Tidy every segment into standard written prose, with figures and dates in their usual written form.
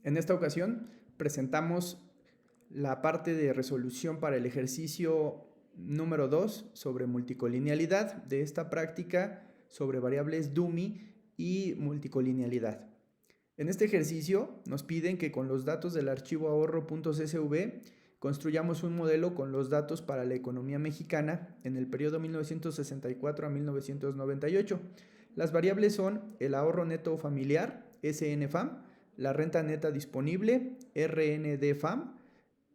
En esta ocasión presentamos la parte de resolución para el ejercicio número 2 sobre multicolinealidad de esta práctica sobre variables dummy y multicolinealidad. En este ejercicio nos piden que con los datos del archivo ahorro.csv construyamos un modelo con los datos para la economía mexicana en el periodo 1964 a 1998. Las variables son el ahorro neto familiar, SNFAM, la renta neta disponible, RNDFAM,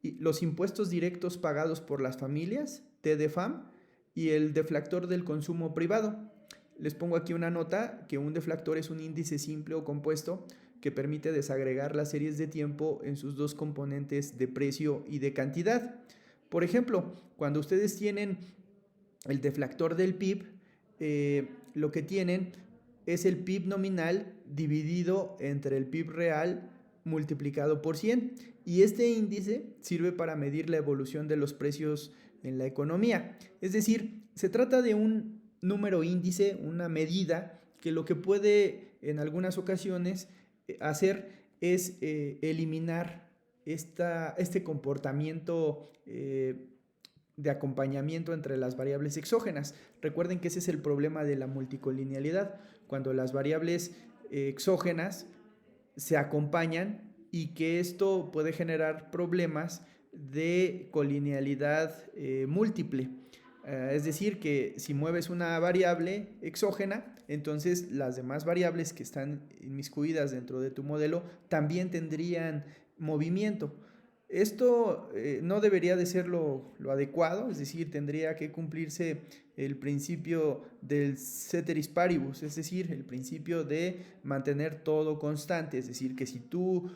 y los impuestos directos pagados por las familias, TDFAM, y el deflactor del consumo privado. Les pongo aquí una nota que un deflactor es un índice simple o compuesto que permite desagregar las series de tiempo en sus dos componentes de precio y de cantidad. Por ejemplo, cuando ustedes tienen el deflactor del PIB, lo que tienen es el PIB nominal dividido entre el PIB real multiplicado por 100. Y este índice sirve para medir la evolución de los precios en la economía. Es decir, se trata de un número índice, una medida que lo que puede en algunas ocasiones hacer es eliminar este comportamiento de acompañamiento entre las variables exógenas. Recuerden que ese es el problema de la multicolinealidad, cuando las variables exógenas se acompañan y que esto puede generar problemas de colinealidad múltiple. Es decir, que si mueves una variable exógena, entonces las demás variables que están inmiscuidas dentro de tu modelo también tendrían movimiento. Esto no debería de ser lo adecuado, es decir, tendría que cumplirse el principio del ceteris paribus, es decir, el principio de mantener todo constante, es decir, que si tú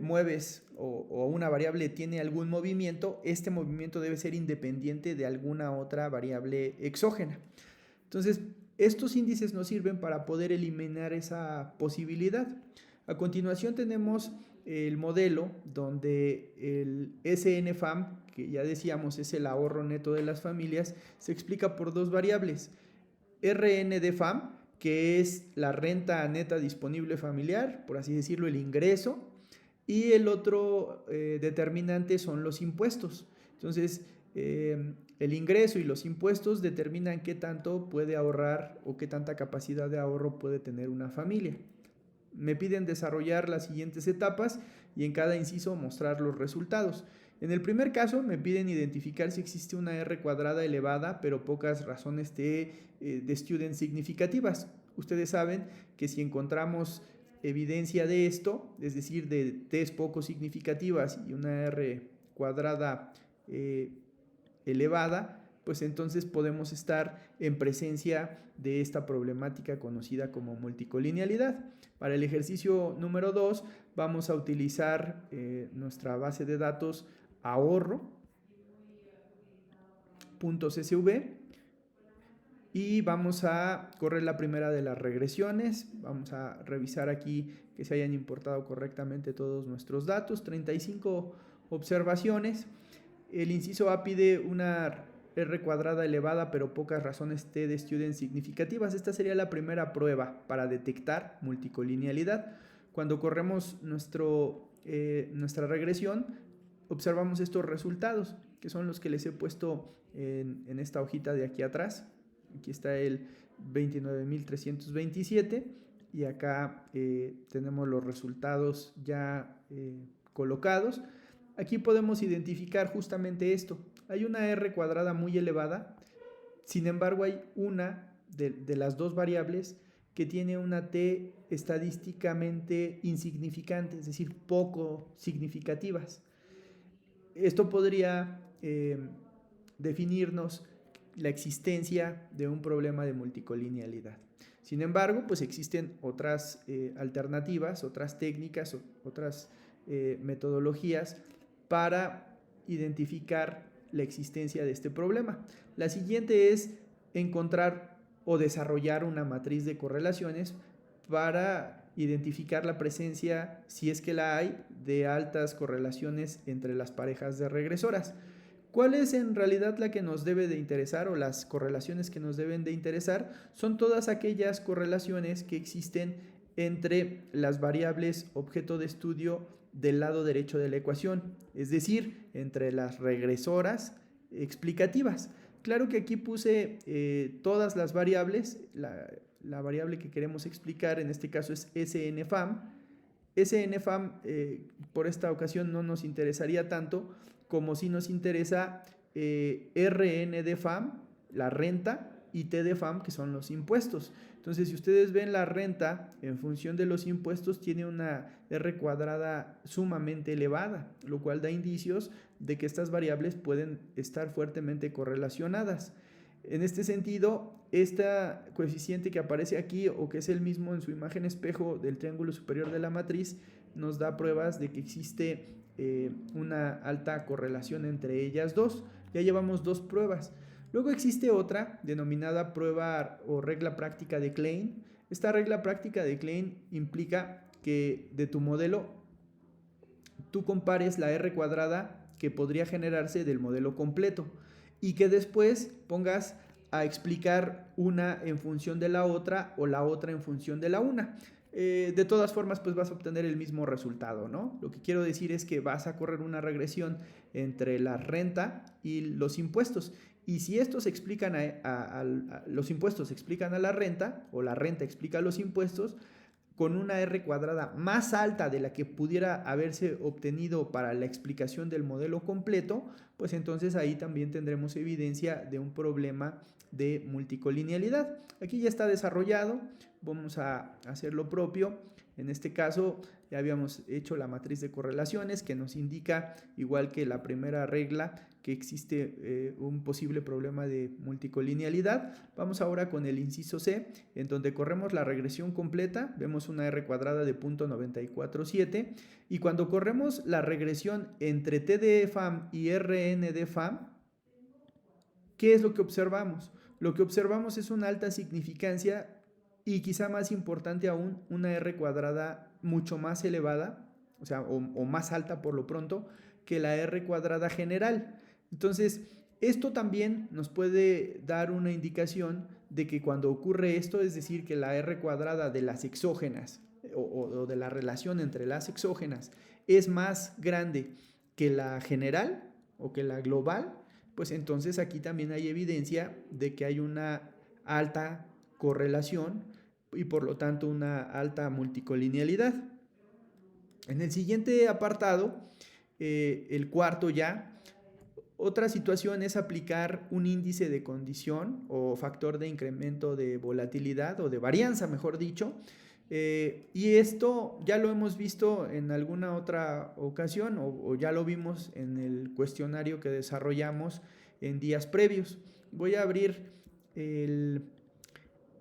mueves o una variable tiene algún movimiento, este movimiento debe ser independiente de alguna otra variable exógena. Entonces, estos índices nos sirven para poder eliminar esa posibilidad. A continuación tenemos el modelo donde el SNFAM, que ya decíamos es el ahorro neto de las familias, se explica por dos variables. RNDFAM, que es la renta neta disponible familiar, por así decirlo, el ingreso, y el otro determinante son los impuestos. Entonces, el ingreso y los impuestos determinan qué tanto puede ahorrar o qué tanta capacidad de ahorro puede tener una familia. Me piden desarrollar las siguientes etapas y en cada inciso mostrar los resultados. En el primer caso me piden identificar si existe una R cuadrada elevada pero pocas razones de student significativas. Ustedes saben que si encontramos evidencia de esto, es decir, de T's poco significativas y una R cuadrada elevada, pues entonces podemos estar en presencia de esta problemática conocida como multicolinealidad. Para el ejercicio número 2 vamos a utilizar nuestra base de datos ahorro.csv y vamos a correr la primera de las regresiones. Vamos a revisar aquí que se hayan importado correctamente todos nuestros datos, 35 observaciones. El inciso A pide una R cuadrada elevada pero pocas razones T de student significativas. Esta sería la primera prueba para detectar multicolinealidad. Cuando corremos nuestra regresión, observamos estos resultados, que son los que les he puesto en esta hojita de aquí atrás. Aquí está el 29.327 y acá tenemos los resultados ya colocados. Aquí podemos identificar justamente esto. Hay una R cuadrada muy elevada, sin embargo hay una de las dos variables que tiene una T estadísticamente insignificante, es decir, poco significativas. Esto podría definirnos la existencia de un problema de multicolinealidad. Sin embargo, pues existen otras alternativas, otras técnicas, otras metodologías para identificar la existencia de este problema. La siguiente es encontrar o desarrollar una matriz de correlaciones para identificar la presencia, si es que la hay, de altas correlaciones entre las parejas de regresoras. ¿Cuál es en realidad la que nos debe de interesar o las correlaciones que nos deben de interesar? Son todas aquellas correlaciones que existen entre las variables objeto de estudio del lado derecho de la ecuación, es decir, entre las regresoras explicativas. Claro que aquí puse todas las variables, la variable que queremos explicar en este caso es SNFAM. SNFAM por esta ocasión no nos interesaría tanto como si nos interesa RNDFAM, la renta, y TDFAM, que son los impuestos. Entonces, si ustedes ven la renta en función de los impuestos, tiene una R cuadrada sumamente elevada, lo cual da indicios de que estas variables pueden estar fuertemente correlacionadas. En este sentido, este coeficiente que aparece aquí, o que es el mismo en su imagen espejo del triángulo superior de la matriz, nos da pruebas de que existe una alta correlación entre ellas dos. Ya llevamos dos pruebas. Luego existe otra denominada prueba o regla práctica de Klein. Esta regla práctica de Klein implica que de tu modelo tú compares la R cuadrada que podría generarse del modelo completo y que después pongas a explicar una en función de la otra o la otra en función de la una. De todas formas, pues vas a obtener el mismo resultado, ¿no? Lo que quiero decir es que vas a correr una regresión entre la renta y los impuestos. Y si estos explican los impuestos explican a la renta, o la renta explica a los impuestos, con una R cuadrada más alta de la que pudiera haberse obtenido para la explicación del modelo completo, pues entonces ahí también tendremos evidencia de un problema de multicolinealidad. Aquí ya está desarrollado, vamos a hacer lo propio. En este caso ya habíamos hecho la matriz de correlaciones que nos indica, igual que la primera regla, que existe un posible problema de multicolinealidad. Vamos ahora con el inciso C, en donde corremos la regresión completa, vemos una R cuadrada de 0.947, y cuando corremos la regresión entre TDFAM y RNDFAM, ¿qué es lo que observamos? Lo que observamos es una alta significancia y quizá más importante aún, una R cuadrada mucho más elevada, o sea, o más alta por lo pronto, que la R cuadrada general. Entonces, esto también nos puede dar una indicación de que cuando ocurre esto, es decir, que la R cuadrada de las exógenas o de la relación entre las exógenas es más grande que la general o que la global, pues entonces aquí también hay evidencia de que hay una alta correlación y por lo tanto una alta multicolinealidad. En el siguiente apartado, el cuarto ya, otra situación es aplicar un índice de condición o factor de incremento de volatilidad o de varianza, mejor dicho. Y esto ya lo hemos visto en alguna otra ocasión o ya lo vimos en el cuestionario que desarrollamos en días previos. Voy a abrir el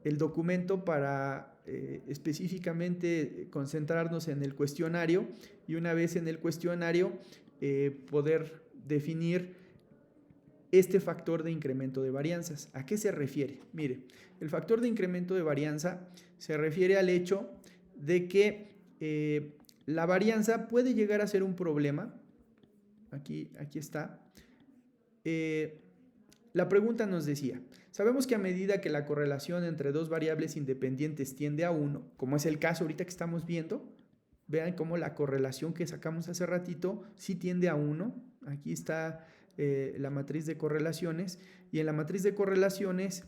documento para específicamente concentrarnos en el cuestionario y una vez en el cuestionario poder definir este factor de incremento de varianzas. ¿A qué se refiere? Mire, el factor de incremento de varianza se refiere al hecho de que la varianza puede llegar a ser un problema. Aquí está. La pregunta nos decía, sabemos que a medida que la correlación entre dos variables independientes tiende a 1, como es el caso ahorita que estamos viendo, vean cómo la correlación que sacamos hace ratito sí tiende a 1. Aquí está la matriz de correlaciones, y en la matriz de correlaciones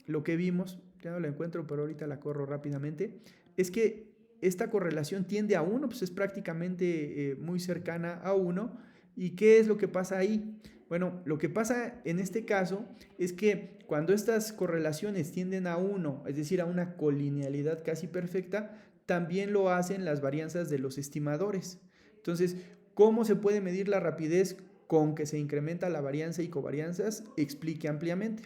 lo que vimos, ya no la encuentro pero ahorita la corro rápidamente, es que esta correlación tiende a 1, pues es prácticamente muy cercana a 1. ¿Y qué es lo que pasa ahí? Bueno, lo que pasa en este caso es que cuando estas correlaciones tienden a 1, es decir, a una colinealidad casi perfecta, también lo hacen las varianzas de los estimadores. Entonces, ¿cómo se puede medir la rapidez con que se incrementa la varianza y covarianzas? Explique ampliamente.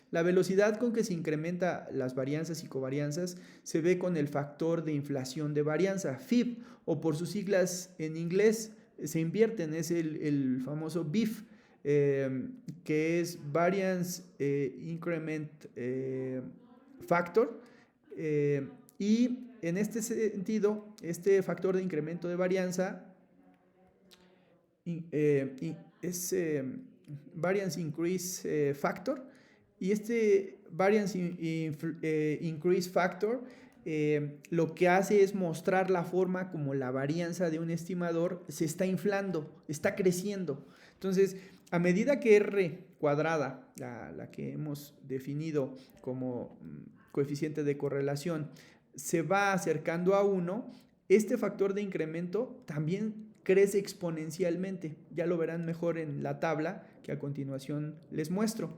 La velocidad con que se incrementa las varianzas y covarianzas se ve con el factor de inflación de varianza, FIB, o por sus siglas en inglés se invierten, es el famoso BIF, que es Variance Increment Factor, y en este sentido, este factor de incremento de varianza es Variance Increase Factor, y este Variance Increase Factor lo que hace es mostrar la forma como la varianza de un estimador se está inflando, está creciendo. Entonces, a medida que R cuadrada, la que hemos definido como coeficiente de correlación, se va acercando a 1, este factor de incremento también crece exponencialmente. Ya lo verán mejor en la tabla que a continuación les muestro.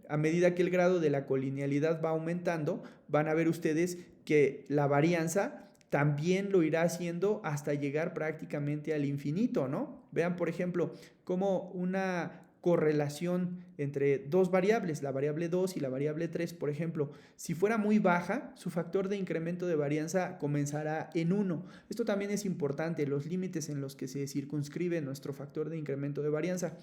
A medida que el grado de la colinealidad va aumentando, van a ver ustedes que la varianza también lo irá haciendo hasta llegar prácticamente al infinito, ¿no? Vean, por ejemplo, como una correlación entre dos variables, la variable 2 y la variable 3, por ejemplo, si fuera muy baja, su factor de incremento de varianza comenzará en 1. Esto también es importante, los límites en los que se circunscribe nuestro factor de incremento de varianza.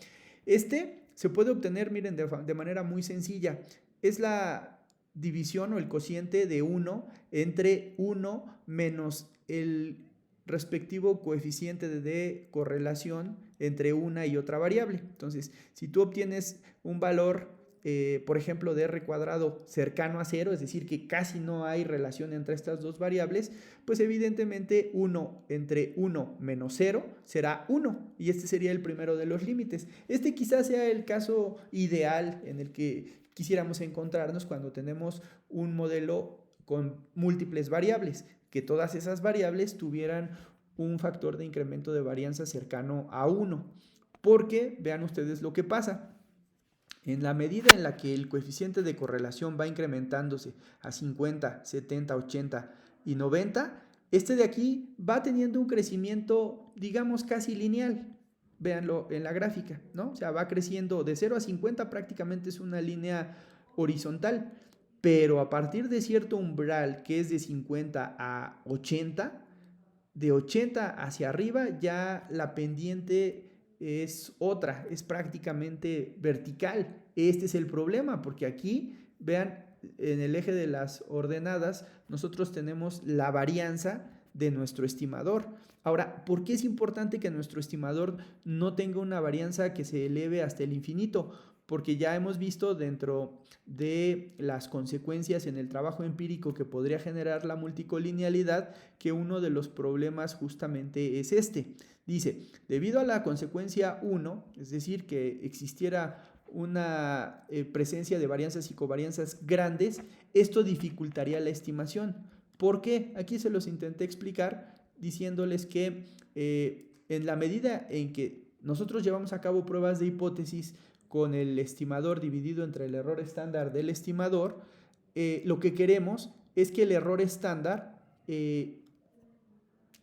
Este se puede obtener, miren, de manera muy sencilla. Es la división o el cociente de 1 entre 1 menos el respectivo coeficiente de correlación entre una y otra variable. Entonces, si tú obtienes un valor, por ejemplo, de R cuadrado cercano a 0, es decir, que casi no hay relación entre estas dos variables, pues evidentemente 1 entre 1 menos 0 será 1, y este sería el primero de los límites. Este quizás sea el caso ideal en el que quisiéramos encontrarnos cuando tenemos un modelo con múltiples variables, que todas esas variables tuvieran un factor de incremento de varianza cercano a 1. Porque vean ustedes lo que pasa. En la medida en la que el coeficiente de correlación va incrementándose a 50, 70, 80 y 90, este de aquí va teniendo un crecimiento, digamos, casi lineal. Véanlo en la gráfica, ¿no? O sea, va creciendo de 0 a 50, prácticamente es una línea horizontal, pero a partir de cierto umbral que es de 50 a 80, de 80 hacia arriba ya la pendiente es otra, es prácticamente vertical. Este es el problema, porque aquí, vean, en el eje de las ordenadas, nosotros tenemos la varianza de nuestro estimador. Ahora, ¿por qué es importante que nuestro estimador no tenga una varianza que se eleve hasta el infinito? Porque ya hemos visto dentro de las consecuencias en el trabajo empírico que podría generar la multicolinealidad que uno de los problemas justamente es este. Dice, debido a la consecuencia 1, es decir, que existiera una presencia de varianzas y covarianzas grandes, esto dificultaría la estimación. ¿Por qué? Aquí se los intenté explicar diciéndoles que en la medida en que nosotros llevamos a cabo pruebas de hipótesis con el estimador dividido entre el error estándar del estimador, lo que queremos es que el error estándar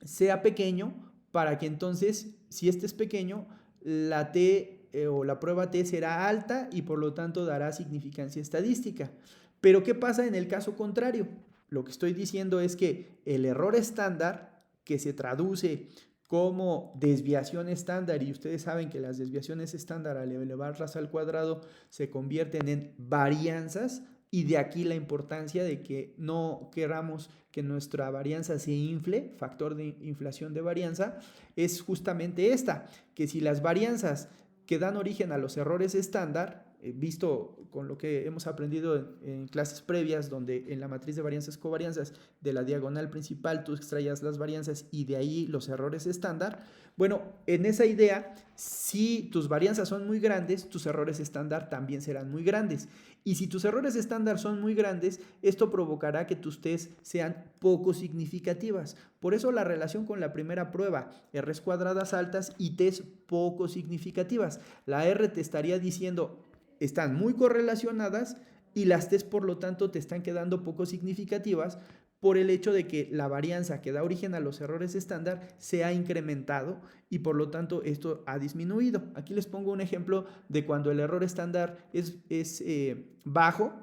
sea pequeño para que entonces, si este es pequeño, la T o la prueba T será alta y por lo tanto dará significancia estadística. Pero ¿qué pasa en el caso contrario? Lo que estoy diciendo es que el error estándar, que se traduce como desviación estándar, y ustedes saben que las desviaciones estándar al elevarlas al cuadrado se convierten en varianzas, y de aquí la importancia de que no queramos que nuestra varianza se infle, factor de inflación de varianza, es justamente esta, que si las varianzas que dan origen a los errores estándar, visto con lo que hemos aprendido en clases previas, donde en la matriz de varianzas covarianzas de la diagonal principal tú extraías las varianzas y de ahí los errores estándar. Bueno, en esa idea, si tus varianzas son muy grandes, tus errores estándar también serán muy grandes. Y si tus errores estándar son muy grandes, esto provocará que tus T's sean poco significativas. Por eso la relación con la primera prueba, R's cuadradas altas y T's poco significativas. La R te estaría diciendo, están muy correlacionadas, y las T's por lo tanto te están quedando poco significativas por el hecho de que la varianza que da origen a los errores estándar se ha incrementado y por lo tanto esto ha disminuido. Aquí les pongo un ejemplo de cuando el error estándar es bajo.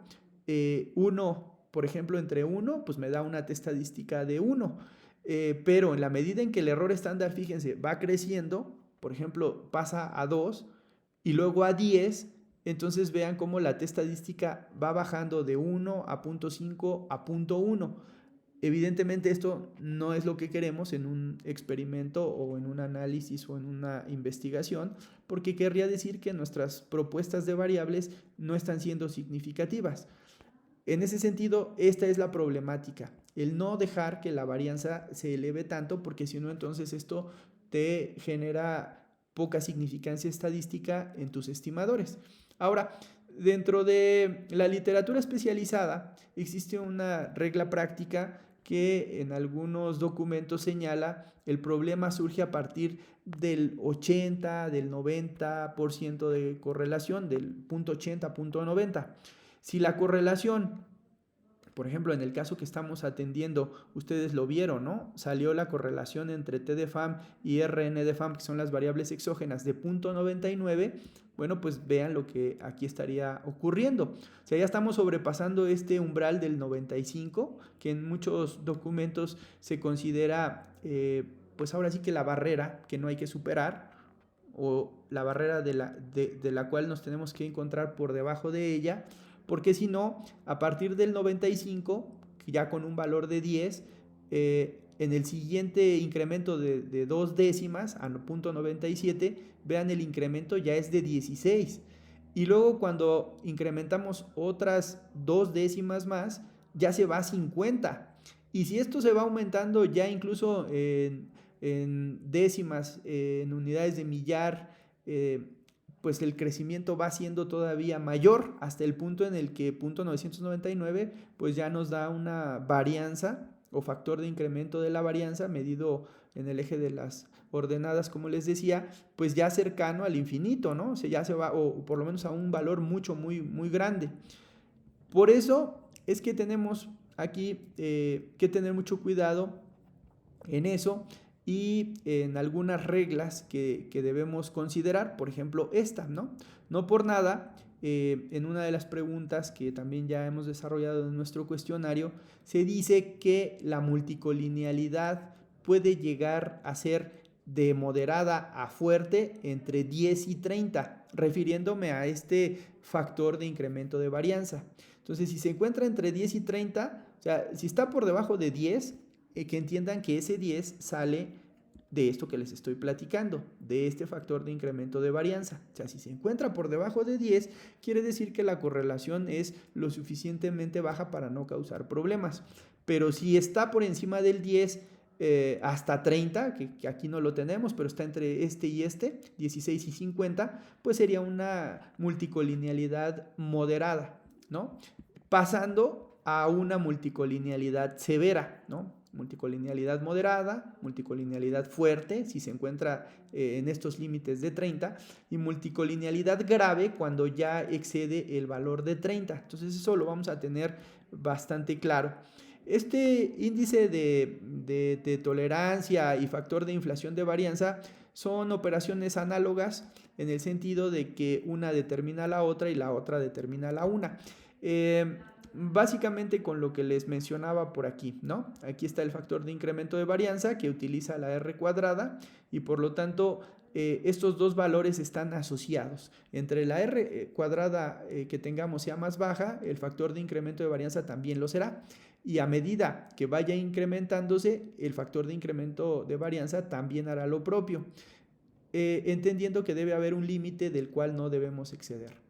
1, por ejemplo, entre 1, pues me da una T estadística de 1. Pero en la medida en que el error estándar, fíjense, va creciendo, por ejemplo, pasa a 2 y luego a 10, entonces vean cómo la T estadística va bajando de 1 a 0.5 a 0.1. Evidentemente esto no es lo que queremos en un experimento o en un análisis o en una investigación, porque querría decir que nuestras propuestas de variables no están siendo significativas. En ese sentido, esta es la problemática, el no dejar que la varianza se eleve tanto, porque si no, entonces esto te genera poca significancia estadística en tus estimadores. Ahora, dentro de la literatura especializada existe una regla práctica que en algunos documentos señala el problema surge a partir del 80, del 90% de correlación, del punto 80, punto 90. Si la correlación, por ejemplo, en el caso que estamos atendiendo, ustedes lo vieron, ¿no? Salió la correlación entre T de FAM y RN de FAM, que son las variables exógenas, de 0.99. Bueno, pues vean lo que aquí estaría ocurriendo. O sea, ya estamos sobrepasando este umbral del 95, que en muchos documentos se considera, pues ahora sí que la barrera que no hay que superar, o la barrera de la cual nos tenemos que encontrar por debajo de ella, porque si no, a partir del 95, ya con un valor de 10, en el siguiente incremento de 2 décimas a punto 97, vean el incremento ya es de 16. Y luego cuando incrementamos otras 2 décimas más, ya se va a 50. Y si esto se va aumentando ya incluso en décimas, en unidades de millar, pues el crecimiento va siendo todavía mayor hasta el punto en el que punto 999 pues ya nos da una varianza o factor de incremento de la varianza medido en el eje de las ordenadas, como les decía, pues ya cercano al infinito, ¿no? O sea, ya se va, o por lo menos a un valor muy grande. Por eso es que tenemos aquí que tener mucho cuidado en eso y en algunas reglas que debemos considerar, por ejemplo esta, ¿no? No por nada, en una de las preguntas que también ya hemos desarrollado en nuestro cuestionario, se dice que la multicolinealidad puede llegar a ser de moderada a fuerte entre 10 y 30, refiriéndome a este factor de incremento de varianza. Entonces, si se encuentra entre 10 y 30, o sea, si está por debajo de 10, que entiendan que ese 10 sale de esto que les estoy platicando, de este factor de incremento de varianza. O sea, si se encuentra por debajo de 10, quiere decir que la correlación es lo suficientemente baja para no causar problemas. Pero si está por encima del 10, hasta 30, que aquí no lo tenemos, pero está entre este y este, 16 y 50, pues sería una multicolinealidad moderada, ¿no? Pasando a una multicolinealidad severa, ¿no? Multicolinealidad moderada, multicolinealidad fuerte, si se encuentra en estos límites de 30, y multicolinealidad grave cuando ya excede el valor de 30. Entonces eso lo vamos a tener bastante claro. Este índice de tolerancia y factor de inflación de varianza son operaciones análogas en el sentido de que una determina la otra y la otra determina la una. Básicamente con lo que les mencionaba por aquí, ¿no? Aquí está el factor de incremento de varianza que utiliza la R cuadrada y por lo tanto estos dos valores están asociados. Entre la R cuadrada que tengamos sea más baja, el factor de incremento de varianza también lo será. Y a medida que vaya incrementándose, el factor de incremento de varianza también hará lo propio, entendiendo que debe haber un límite del cual no debemos exceder.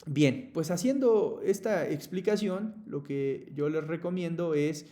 Bien, pues haciendo esta explicación, lo que yo les recomiendo es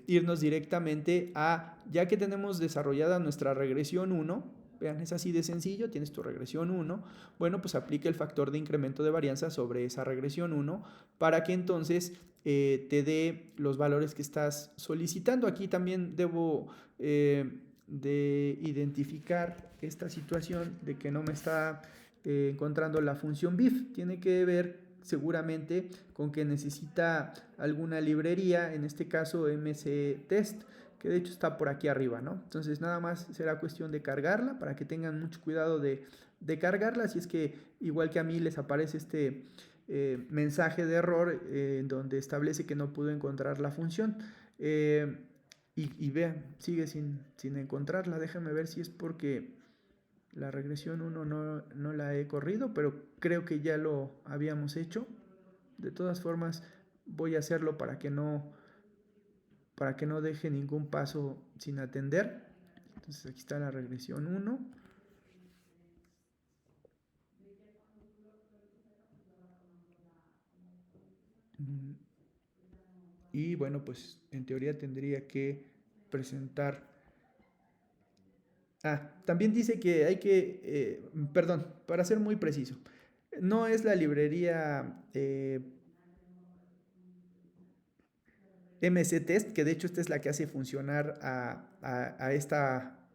irnos directamente a, ya que tenemos desarrollada nuestra regresión 1, vean, es así de sencillo, tienes tu regresión 1, bueno, pues aplica el factor de incremento de varianza sobre esa regresión 1 para que entonces te dé los valores que estás solicitando. Aquí también debo de identificar esta situación de que no me está encontrando la función BIF. Tiene que ver seguramente con que necesita alguna librería, en este caso MC Test, que de hecho está por aquí arriba, ¿no? Entonces nada más será cuestión de cargarla para que tengan mucho cuidado de cargarla, si es que igual que a mí les aparece este mensaje de error donde establece que no pudo encontrar la función. Y vean, sigue sin encontrarla. Déjenme ver si es porque la regresión 1 no la he corrido, pero creo que ya lo habíamos hecho. De todas formas, voy a hacerlo para que no deje ningún paso sin atender. Entonces aquí está la regresión 1. Y bueno, pues en teoría tendría que presentar. También dice que hay que, perdón, para ser muy preciso, no es la librería mctest, que de hecho esta es la que hace funcionar a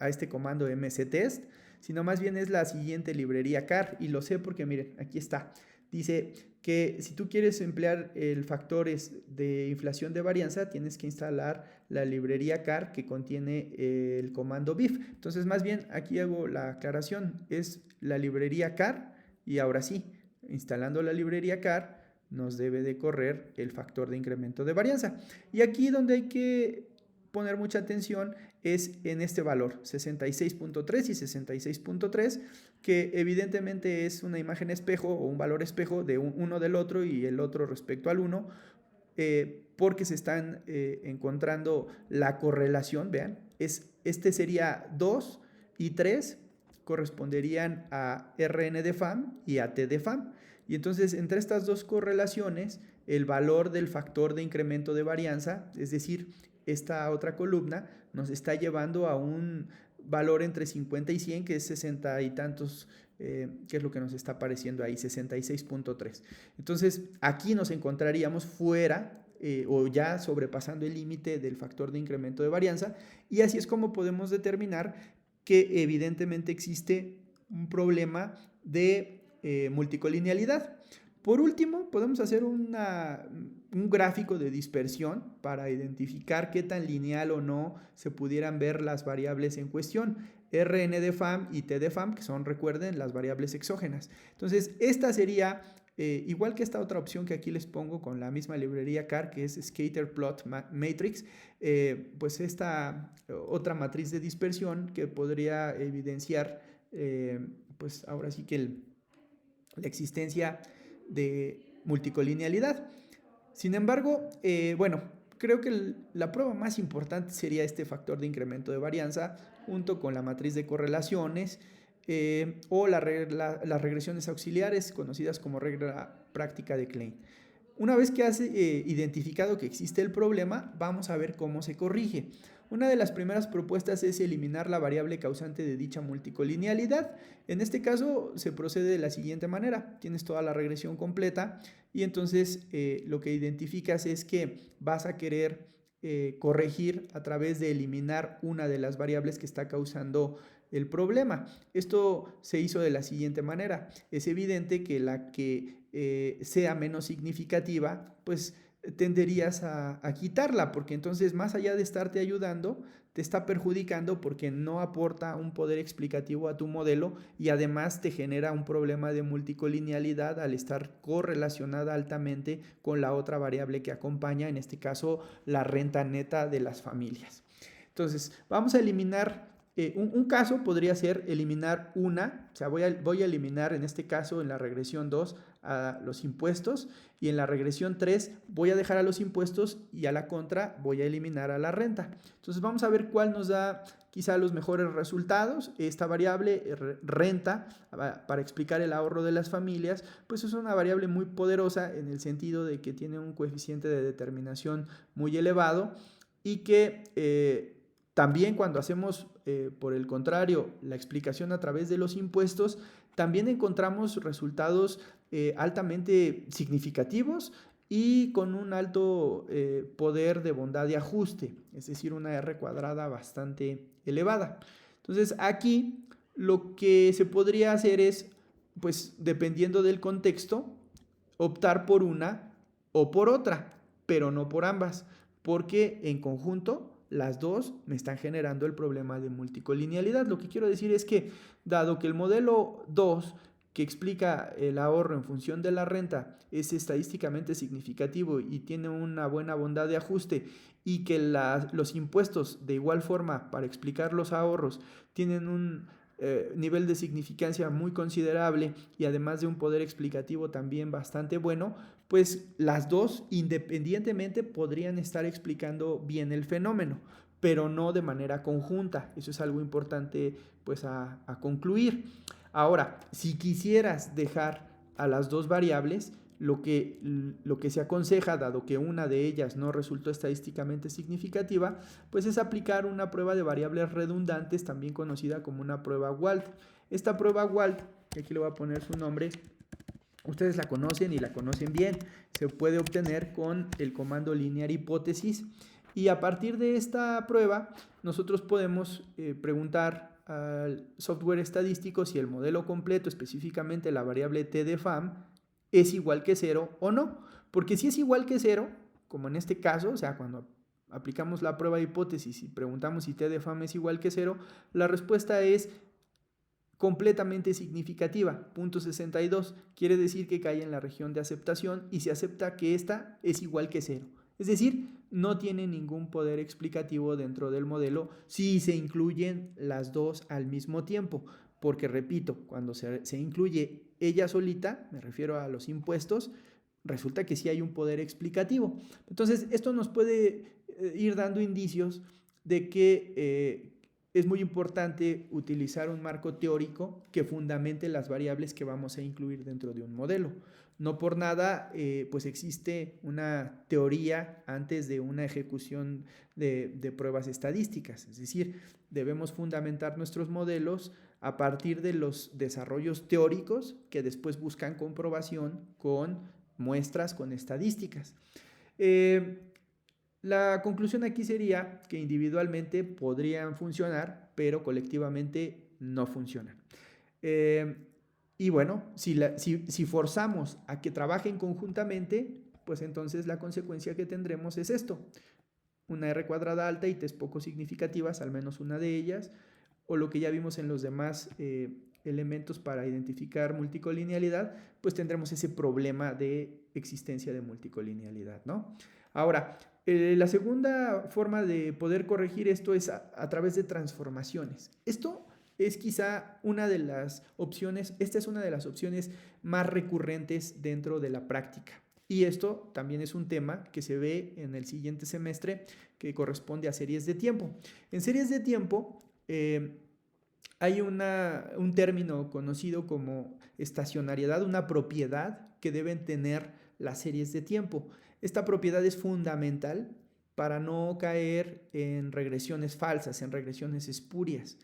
este comando mctest, sino más bien es la siguiente librería car, y lo sé porque miren, aquí está. Dice que si tú quieres emplear el factores de inflación de varianza, tienes que instalar la librería car que contiene el comando bif. Entonces, más bien, aquí hago la aclaración, es la librería car, y ahora sí, instalando la librería car, nos debe de correr el factor de incremento de varianza. Y aquí donde hay que poner mucha atención es en este valor, 66.3 y 66.3, que evidentemente es una imagen espejo o un valor espejo de uno del otro y el otro respecto al uno, porque se están encontrando la correlación, vean, este sería 2 y 3 corresponderían a Rn de FAM y a T de FAM. Y entonces entre estas dos correlaciones, el valor del factor de incremento de varianza, es decir, esta otra columna, nos está llevando a un valor entre 50 y 100, que es 60 y tantos, que es lo que nos está apareciendo ahí, 66.3. Entonces aquí nos encontraríamos fuera o ya sobrepasando el límite del factor de incremento de varianza, y así es como podemos determinar que evidentemente existe un problema de multicolinealidad. Por último, podemos hacer un gráfico de dispersión para identificar qué tan lineal o no se pudieran ver las variables en cuestión. Rn de FAM y T de FAM, que son, recuerden, las variables exógenas. Entonces, esta sería, igual que esta otra opción que aquí les pongo con la misma librería car, que es Scatter Plot Matrix, pues esta otra matriz de dispersión que podría evidenciar, pues ahora sí que la existencia de multicolinealidad. Sin embargo, bueno, creo que la prueba más importante sería este factor de incremento de varianza junto con la matriz de correlaciones o las regresiones auxiliares conocidas como regla práctica de Klein. Una vez que has identificado que existe el problema, vamos a ver cómo se corrige. Una de las primeras propuestas es eliminar la variable causante de dicha multicolinealidad. En este caso se procede de la siguiente manera. Tienes toda la regresión completa y entonces lo que identificas es que vas a querer corregir a través de eliminar una de las variables que está causando el problema. Esto se hizo de la siguiente manera. Es evidente que la que sea menos significativa, pues tenderías a quitarla, porque entonces más allá de estarte ayudando, te está perjudicando porque no aporta un poder explicativo a tu modelo y además te genera un problema de multicolinealidad al estar correlacionada altamente con la otra variable que acompaña, en este caso la renta neta de las familias. Entonces, vamos a eliminar un caso podría ser eliminar una, o sea, voy a eliminar en este caso en la regresión 2 a los impuestos y en la regresión 3 voy a dejar a los impuestos y a la contra voy a eliminar a la renta. Entonces vamos a ver cuál nos da quizá los mejores resultados. Esta variable renta, para explicar el ahorro de las familias, pues es una variable muy poderosa en el sentido de que tiene un coeficiente de determinación muy elevado y que también cuando hacemos, por el contrario, la explicación a través de los impuestos, también encontramos resultados altamente significativos y con un alto poder de bondad de ajuste, es decir, una R cuadrada bastante elevada. Entonces aquí lo que se podría hacer es, pues dependiendo del contexto, optar por una o por otra, pero no por ambas, porque en conjunto las dos me están generando el problema de multicolinealidad. Lo que quiero decir es que, dado que el modelo 2, que explica el ahorro en función de la renta, es estadísticamente significativo y tiene una buena bondad de ajuste, y que los impuestos, de igual forma, para explicar los ahorros, tienen un nivel de significancia muy considerable y además de un poder explicativo también bastante bueno, pues las dos independientemente podrían estar explicando bien el fenómeno, pero no de manera conjunta. Eso es algo importante pues a concluir. Ahora, si quisieras dejar a las dos variables, lo que se aconseja, dado que una de ellas no resultó estadísticamente significativa, pues es aplicar una prueba de variables redundantes, también conocida como una prueba Wald. Esta prueba Wald, que aquí le voy a poner su nombre, ustedes la conocen y la conocen bien. Se puede obtener con el comando linear hipótesis, y a partir de esta prueba nosotros podemos preguntar al software estadístico si el modelo completo, específicamente la variable t de FAM, es igual que 0 o no. Porque si es igual que 0, como en este caso, o sea, cuando aplicamos la prueba de hipótesis y preguntamos si t de FAM es igual que 0, la respuesta es completamente significativa, 0.62, quiere decir que cae en la región de aceptación y se acepta que esta es igual que 0. Es decir, no tiene ningún poder explicativo dentro del modelo si se incluyen las dos al mismo tiempo, porque repito, cuando se incluye ella solita, me refiero a los impuestos, resulta que sí hay un poder explicativo. Entonces, esto nos puede ir dando indicios de que es muy importante utilizar un marco teórico que fundamente las variables que vamos a incluir dentro de un modelo. No por nada, pues existe una teoría antes de una ejecución de pruebas estadísticas. Es decir, debemos fundamentar nuestros modelos a partir de los desarrollos teóricos que después buscan comprobación con muestras, con estadísticas. La conclusión aquí sería que individualmente podrían funcionar, pero colectivamente no funcionan. Y bueno, si forzamos a que trabajen conjuntamente, pues entonces la consecuencia que tendremos es esto: una R cuadrada alta y T's poco significativas, al menos una de ellas, o lo que ya vimos en los demás elementos para identificar multicolinealidad, pues tendremos ese problema de existencia de multicolinealidad, ¿no? Ahora, la segunda forma de poder corregir esto es a través de transformaciones. Esto es quizá una de las opciones, esta es una de las opciones más recurrentes dentro de la práctica. Y esto también es un tema que se ve en el siguiente semestre, que corresponde a series de tiempo. En series de tiempo hay un término conocido como estacionariedad, una propiedad que deben tener las series de tiempo. Esta propiedad es fundamental para no caer en regresiones falsas, en regresiones espurias.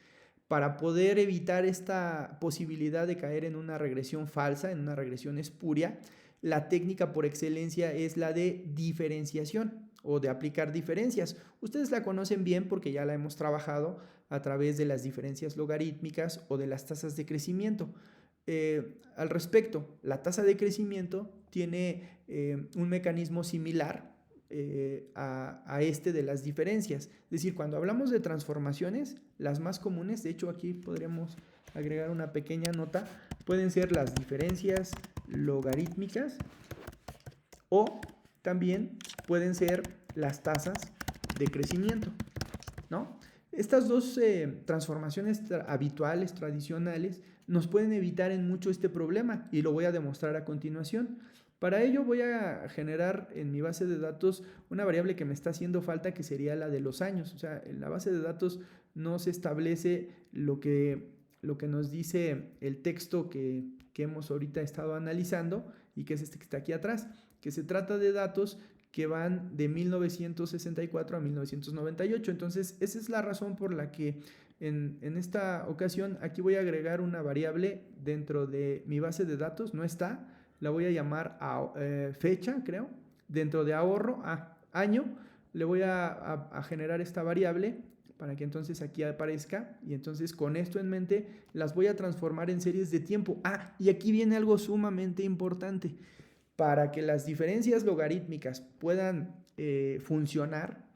Para poder evitar esta posibilidad de caer en una regresión falsa, en una regresión espuria, la técnica por excelencia es la de diferenciación o de aplicar diferencias. Ustedes la conocen bien porque ya la hemos trabajado a través de las diferencias logarítmicas o de las tasas de crecimiento. Al respecto, la tasa de crecimiento tiene un mecanismo similar a este de las diferencias. Es decir, cuando hablamos de transformaciones, las más comunes, de hecho aquí podríamos agregar una pequeña nota, pueden ser las diferencias logarítmicas o también pueden ser las tasas de crecimiento, ¿no? Estas dos transformaciones habituales, tradicionales, nos pueden evitar en mucho este problema y lo voy a demostrar a continuación. Para ello voy a generar en mi base de datos una variable que me está haciendo falta, que sería la de los años. O sea, en la base de datos no se establece lo que nos dice el texto que hemos ahorita estado analizando y que es este que está aquí atrás, que se trata de datos que van de 1964 a 1998. Entonces, esa es la razón por la que en esta ocasión aquí voy a agregar una variable dentro de mi base de datos. No está, la voy a llamar fecha, creo. Dentro de ahorro, año, le voy a generar esta variable para que entonces aquí aparezca, y entonces con esto en mente las voy a transformar en series de tiempo. Y aquí viene algo sumamente importante. Para que las diferencias logarítmicas puedan funcionar,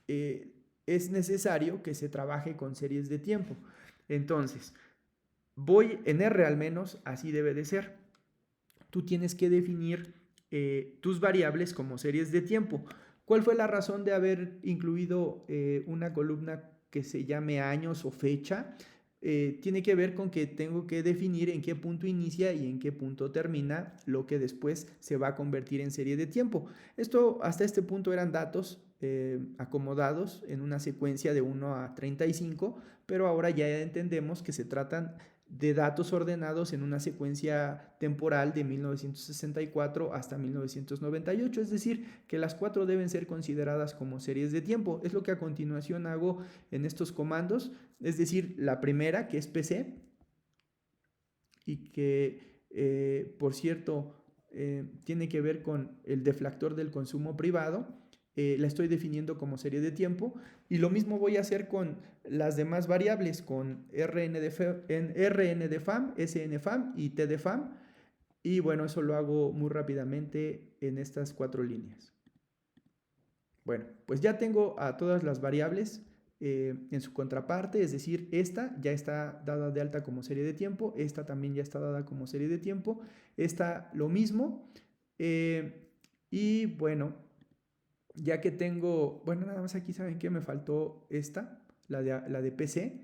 es necesario que se trabaje con series de tiempo. Entonces, voy en R al menos, así debe de ser. Tú tienes que definir tus variables como series de tiempo. ¿Cuál fue la razón de haber incluido una columna que se llame años o fecha? Tiene que ver con que tengo que definir en qué punto inicia y en qué punto termina lo que después se va a convertir en serie de tiempo. Esto hasta este punto eran datos acomodados en una secuencia de 1 a 35, pero ahora ya entendemos que se tratan de datos ordenados en una secuencia temporal de 1964 hasta 1998, es decir, que las 4 deben ser consideradas como series de tiempo. Es lo que a continuación hago en estos comandos, es decir, la primera, que es PC, y que, por cierto, tiene que ver con el deflactor del consumo privado. La estoy definiendo como serie de tiempo, y lo mismo voy a hacer con las demás variables, con RNDFAM, SNFAM y TDFAM, y bueno, eso lo hago muy rápidamente en estas 4 líneas. Bueno, pues ya tengo a todas las variables en su contraparte, es decir, esta ya está dada de alta como serie de tiempo, esta también ya está dada como serie de tiempo, esta lo mismo, y bueno, ya que tengo, bueno, nada más aquí saben que me faltó esta, la de PC,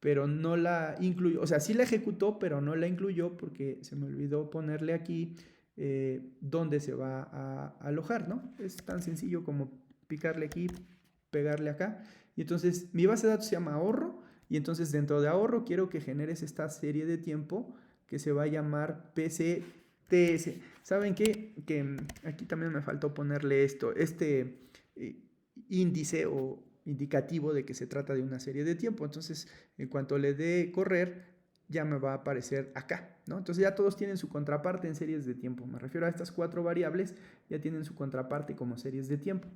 pero no la incluyó, o sea, sí la ejecutó, pero no la incluyó porque se me olvidó ponerle aquí dónde se va a alojar, ¿no? Es tan sencillo como picarle aquí, pegarle acá, y entonces mi base de datos se llama ahorro, y entonces dentro de ahorro quiero que generes esta serie de tiempo que se va a llamar PCTS. ¿Saben qué? Que aquí también me faltó ponerle este índice o indicativo de que se trata de una serie de tiempo. Entonces, en cuanto le dé correr, ya me va a aparecer acá, ¿no? Entonces ya todos tienen su contraparte en series de tiempo. Me refiero a estas 4 variables, ya tienen su contraparte como series de tiempo.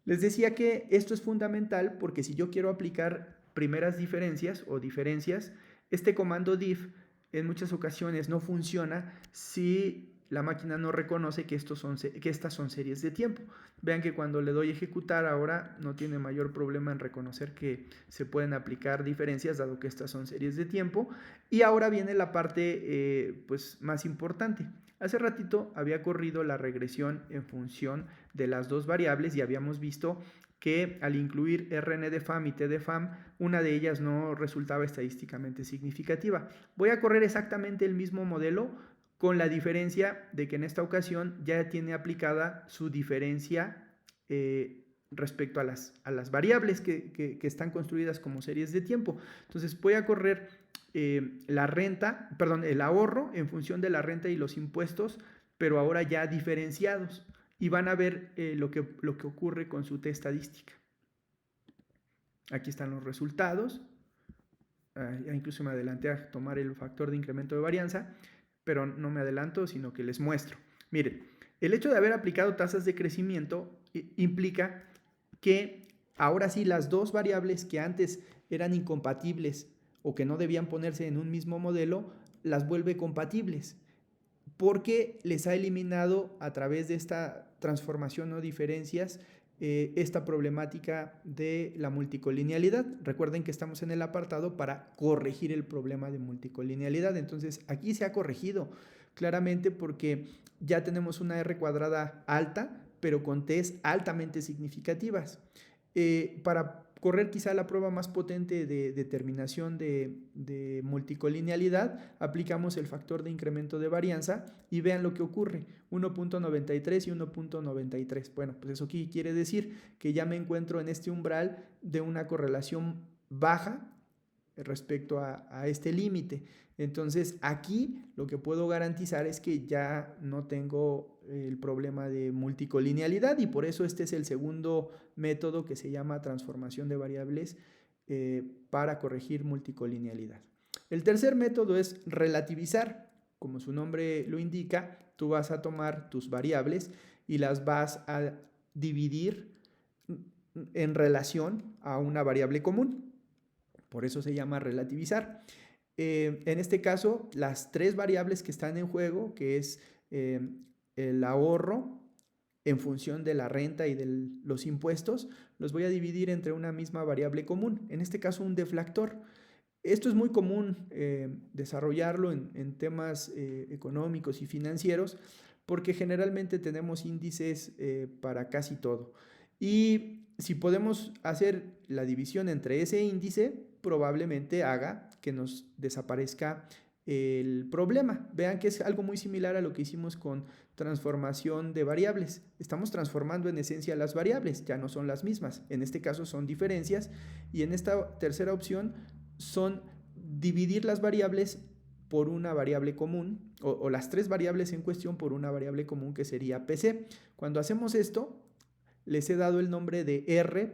Les decía que esto es fundamental porque si yo quiero aplicar primeras diferencias o diferencias, este comando diff en muchas ocasiones no funciona si la máquina no reconoce que estas son series de tiempo. Vean que cuando le doy ejecutar ahora no tiene mayor problema en reconocer que se pueden aplicar diferencias dado que estas son series de tiempo. Y ahora viene la parte pues más importante. Hace ratito había corrido la regresión en función de las 2 variables y habíamos visto que al incluir RNDFAM y TDFAM, una de ellas no resultaba estadísticamente significativa. Voy a correr exactamente el mismo modelo, con la diferencia de que en esta ocasión ya tiene aplicada su diferencia respecto a las variables que están construidas como series de tiempo. Entonces voy a correr el ahorro en función de la renta y los impuestos, pero ahora ya diferenciados, y van a ver lo que ocurre con su T estadística. Aquí están los resultados. Ya incluso me adelanté a tomar el factor de incremento de varianza, pero no me adelanto, sino que les muestro. Miren, el hecho de haber aplicado tasas de crecimiento implica que ahora sí las 2 variables que antes eran incompatibles o que no debían ponerse en un mismo modelo, las vuelve compatibles, porque les ha eliminado a través de esta transformación o diferencias esta problemática de la multicolinealidad. Recuerden que estamos en el apartado para corregir el problema de multicolinealidad. Entonces aquí se ha corregido claramente porque ya tenemos una R cuadrada alta, pero con T's altamente significativas. Para correr quizá la prueba más potente de determinación de multicolinealidad, aplicamos el factor de incremento de varianza y vean lo que ocurre, 1.93 y 1.93. Bueno, pues eso aquí quiere decir que ya me encuentro en este umbral de una correlación baja respecto a este límite. Entonces aquí lo que puedo garantizar es que ya no tengo el problema de multicolinealidad, y por eso este es el segundo método que se llama transformación de variables para corregir multicolinealidad. El tercer método es relativizar. Como su nombre lo indica, tú vas a tomar tus variables y las vas a dividir en relación a una variable común. Por eso se llama relativizar. En este caso, las 3 variables que están en juego, que es el ahorro en función de la renta y de los impuestos, los voy a dividir entre una misma variable común, en este caso un deflactor. Esto es muy común desarrollarlo en temas económicos y financieros, porque generalmente tenemos índices para casi todo. Y si podemos hacer la división entre ese índice, probablemente haga que nos desaparezca el problema. Vean que es algo muy similar a lo que hicimos con transformación de variables. Estamos transformando en esencia las variables, ya no son las mismas. En este caso son diferencias, y en esta tercera opción son dividir las variables por una variable común, o las tres variables en cuestión por una variable común que sería PC. Cuando hacemos esto, les he dado el nombre de R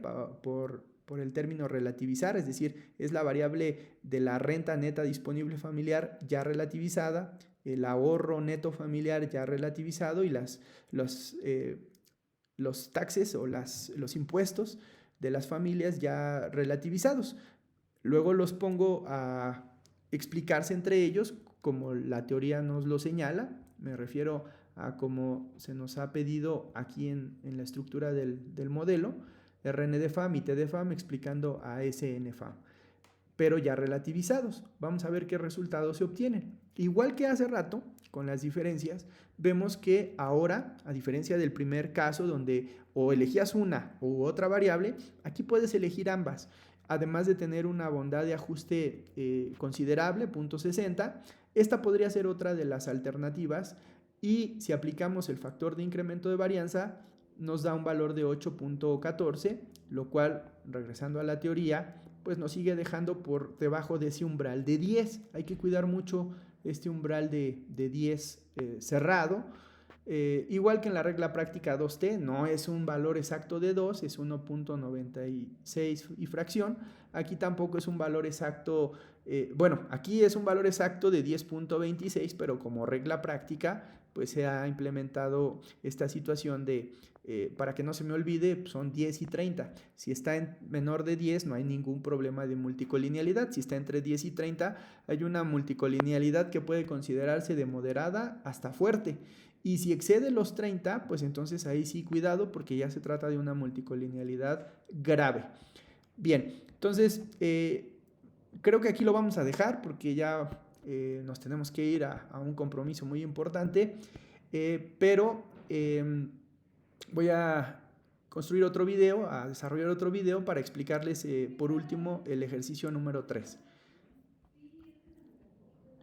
por el término relativizar, es decir, es la variable de la renta neta disponible familiar ya relativizada, el ahorro neto familiar ya relativizado y los taxes o los impuestos de las familias ya relativizados. Luego los pongo a explicarse entre ellos como la teoría nos lo señala. Me refiero a como se nos ha pedido aquí en la estructura del modelo, Rn de FAM y T de FAM explicando a Sn FAM, pero ya relativizados. Vamos a ver qué resultados se obtienen. Igual que hace rato, con las diferencias, vemos que ahora, a diferencia del primer caso donde o elegías una u otra variable, aquí puedes elegir ambas. Además de tener una bondad de ajuste considerable, 0.60, esta podría ser otra de las alternativas y si aplicamos el factor de incremento de varianza, nos da un valor de 8.14, lo cual, regresando a la teoría, pues nos sigue dejando por debajo de ese umbral de 10. Hay que cuidar mucho este umbral de 10 cerrado. Igual que en la regla práctica 2t, no es un valor exacto de 2, es 1.96 y fracción. Aquí tampoco es un valor exacto, bueno, aquí es un valor exacto de 10.26, pero como regla práctica, pues se ha implementado esta situación de, para que no se me olvide, son 10 y 30. Si está en menor de 10, no hay ningún problema de multicolinealidad. Si está entre 10 y 30, hay una multicolinealidad que puede considerarse de moderada hasta fuerte. Y si excede los 30, pues entonces ahí sí cuidado porque ya se trata de una multicolinealidad grave. Bien, entonces creo que aquí lo vamos a dejar porque ya nos tenemos que ir a un compromiso muy importante, pero voy a construir otro video, a desarrollar otro video para explicarles por último el ejercicio número 3.